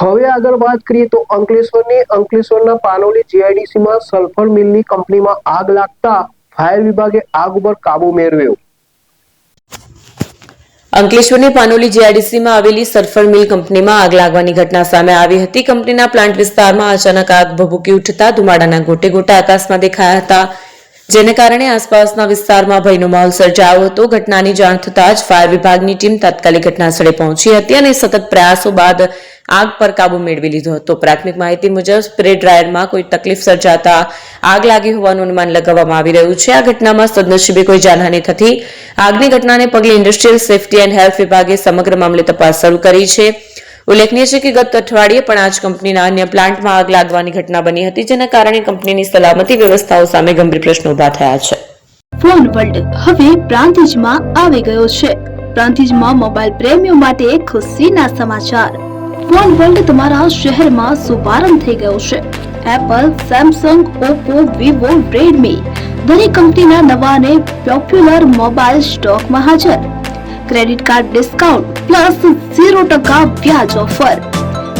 હવે આગળ વાત કરીએ તો અંકલેશ્વરના પાનોલી જીઆઈડીસી માં સલ્ફર મિલની કંપનીમાં આગ લાગતા ફાયર વિભાગે આગ ઉપર કાબુ મેળવ્યો। અંકલેશ્વરની પાનોલી જીઆઈડીસીમાં આવેલી સલ્ફર મિલ કંપનીમાં આગ લાગવાની ઘટના સામે આવી હતી। કંપનીના પ્લાન્ટ વિસ્તારમાં અચાનક આગ ભભૂકી ઉઠતા ધુમાડાના ગોટે ગોટા આકાશમાં દેખાયા હતા, જેને કારણે આસપાસના વિસ્તારમાં ભયનો માહોલ સર્જાયો હતો। ઘટનાની જાણ થતાં જ ફાયર વિભાગની ટીમ તાત્કાલિક ઘટનાસ્થળે પહોંચી હતી અને સતત પ્રયાસો બાદ આગ પર કાબુ મેળવી લીધો હતો। પ્રાથમિક માહિતી મુજબ સ્પ્રે ડ્રાયરમાં કોઈ તકલીફ સર્જાતા આગ લાગી હોવાનું અનુમાન લગાવવામાં આવી રહ્યું છે। આ ઘટનામાં સદનસીબે કોઈ જાનહાનિ થતી। આગની ઘટનાને પગલે ઇન્ડસ્ટ્રીયલ સેફટી એન્ડ હેલ્થ વિભાગે સમગ્ર મામલે તપાસ શરૂ કરી છે। ઉલ્લેખનીય છે કે ગત અઠવાડિયે પણ આ જ કંપનીના અન્ય પ્લાન્ટમાં આગ લાગવાની ઘટના બની હતી, જેના કારણે કંપનીની સલામતી વ્યવસ્થાઓ સામે ગંભીર પ્રશ્નો ઉભા થયા છે। ફોન વર્લ્ડ હવે પ્રાંતિજમાં આવી ગયો છે। પ્રાંતિજમાં મોબાઈલ પ્રેમીઓ માટે ખુશીના સમાચાર। ફોન વર્લ્ડ તમારા શહેરમાં શુભારંભ થઈ ગયો છે। Apple, Samsung, Oppo, Vivo, Redmi દરેક કંપનીના નવા અને પોપ્યુલર મોબાઈલ સ્ટોકમાં હાજર। ક્રેડિટ કાર્ડ ડિસ્કાઉન્ટ પ્લસ 0% વ્યાજ ઓફર।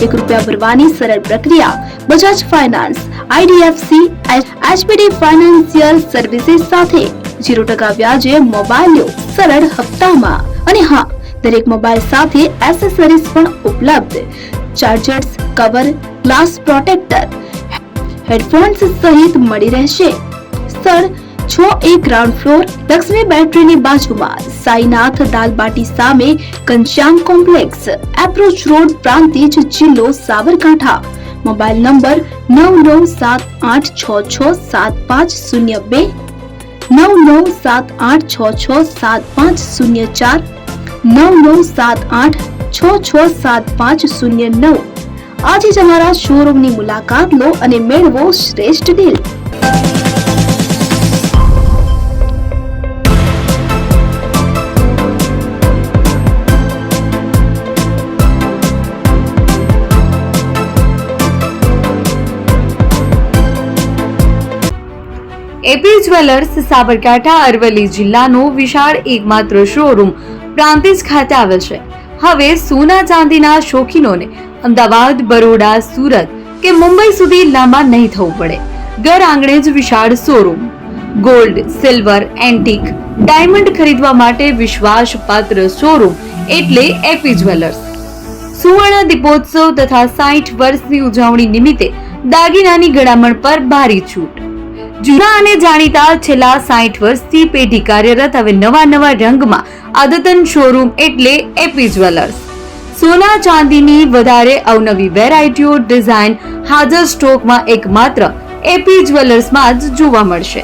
₹1 ભરવાની સરળ પ્રક્રિયા। Bajaj finance, IDFC, HPD financial services સાથે 0% વ્યાજે મોબાઈલ લો સરળ હપ્તામાં। અને હા, દરેક મોબાઈલ સાથે એસેસરીઝ પણ ઉપલબ્ધ। Chargers, cover, glass protractor, headphones સહિત મળી રહેશે। સ્થળ 6A ગ્રાઉન્ડ ફ્લોર, લક્ષ્મી બેટરીની બાજુમાં, સાઈનાથ દાલબાટી સામે, Ghanshyam complex, approach road, Prantij, જિલ્લો સાબરકાંઠા। Mobile number 9978667502, 9978667504, 9978667509। આજે જ અમારા શોરૂમની મુલાકાત લો અને મેળવો શ્રેષ્ઠ deal. AP Jewellers Sabarkantha Aravalli જિલ્લાનો વિશાળ એકમાત્ર શોરૂમ પ્રાંતિજ ખાતે આવેલ છે। હવે સોના ચાંદીના શોખીનોને અમદાવાદ, બરોડા, સુરત કે મુંબઈ સુધી લાંબા નહીં થવું પડે। ઘર આંગણે જ વિશાળ showroom. Gold, silver, antique, diamond ખરીદવા માટે વિશ્વાસપાત્ર શોરૂમ એટલે એપી જ્વેલર્સ। સુવર્ણ દીપોત્સવ તથા 60 વર્ષની ઉજવણી નિમિત્તે દાગીનાની ગળામણ પર ભારી છૂટ। જૂના અને જાણીતા છેલ્લા 60 વર્ષથી પેઢી કાર્યરત હવે નવા રંગમાં અદ્યતન શોરૂમ એટલે એપી જ્વેલર્સ। સોના ચાંદીની વધારે અવનવી વેરાયટીઓ, ડિઝાઇન હાજર સ્ટોકમાં એકમાત્ર એપી જ્વેલર્સમાં જ જોવા મળશે।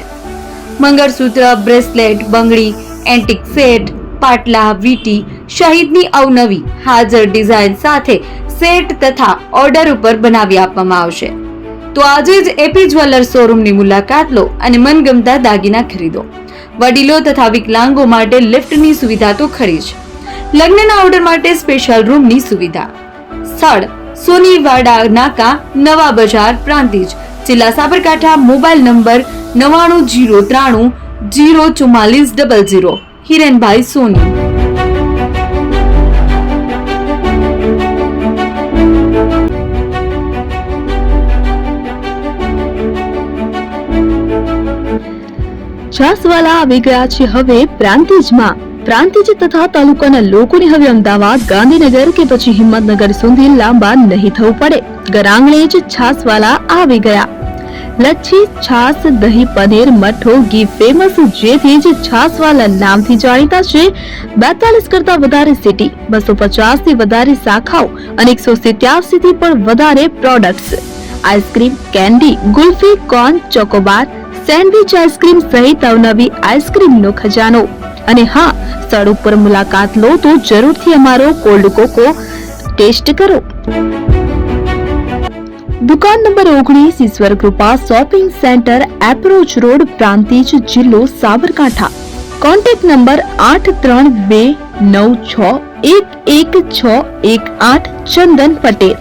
મંગળસૂત્ર, બ્રેસલેટ, બંગડી, એન્ટિક સેટ, પાટલા, વીટી સહિતની અવનવી હાજર ડિઝાઇન સાથે સેટ તથા ઓર્ડર ઉપર બનાવી આપવામાં આવશે। તો આજે જ એપી જ્વેલર્સ શોરૂમની મુલાકાત લો અને મનગમતા દાગીના ખરીદો। વડીલો તથા વિકલાંગો માટે લિફ્ટની સુવિધા તો ખરી જ, લગ્નના ઓર્ડર માટે સ્પેશિયલ રૂમની સુવિધા। સ્થળ સોનીવાડા નાકા, નવા બજાર, પ્રાંતિજ, જિલ્લા સાબરકાંઠા। Mobile number 9903 04400। હિરેનભાઈ સોની। છાસવાલા આવી ગયા છે હવે પ્રાંતિજમાં। પ્રાંતિજ તથા તાલુકાના લોકોને હવે અમદાવાદ, ગાંધીનગર કે પછી હિંમતનગર સુધી લાંબા નહીં થવું પડે। ઘર આંગણે જ છાસવાલા આવી ગયા। લચ્છી, છાસ, દહીં, પનીર, મઠો, ઘી ફેમસ, જેથી જ છાસવાલા નામથી જાણીતા છે। 42 કરતા વધારે સિટી, 250 થી વધારે શાખાઓ અને 187 થી પણ વધારે products. Ice cream, candy, kulfi, corn, Chocobar, sandwich ice cream સહિત અવનવી આઈસ્ક્રીમનો ખજાનો। અને હા, સ્થળ ઉપર મુલાકાત લો તો જરૂરથી અમારો કોલ્ડ કોકો ટેસ્ટ કરો। દુકાન number 19, Ishwar Krupa shopping centre, approach road, Prantij, જિલ્લો સાબરકાંઠા। Contact number 8329611618 Chandan Patel.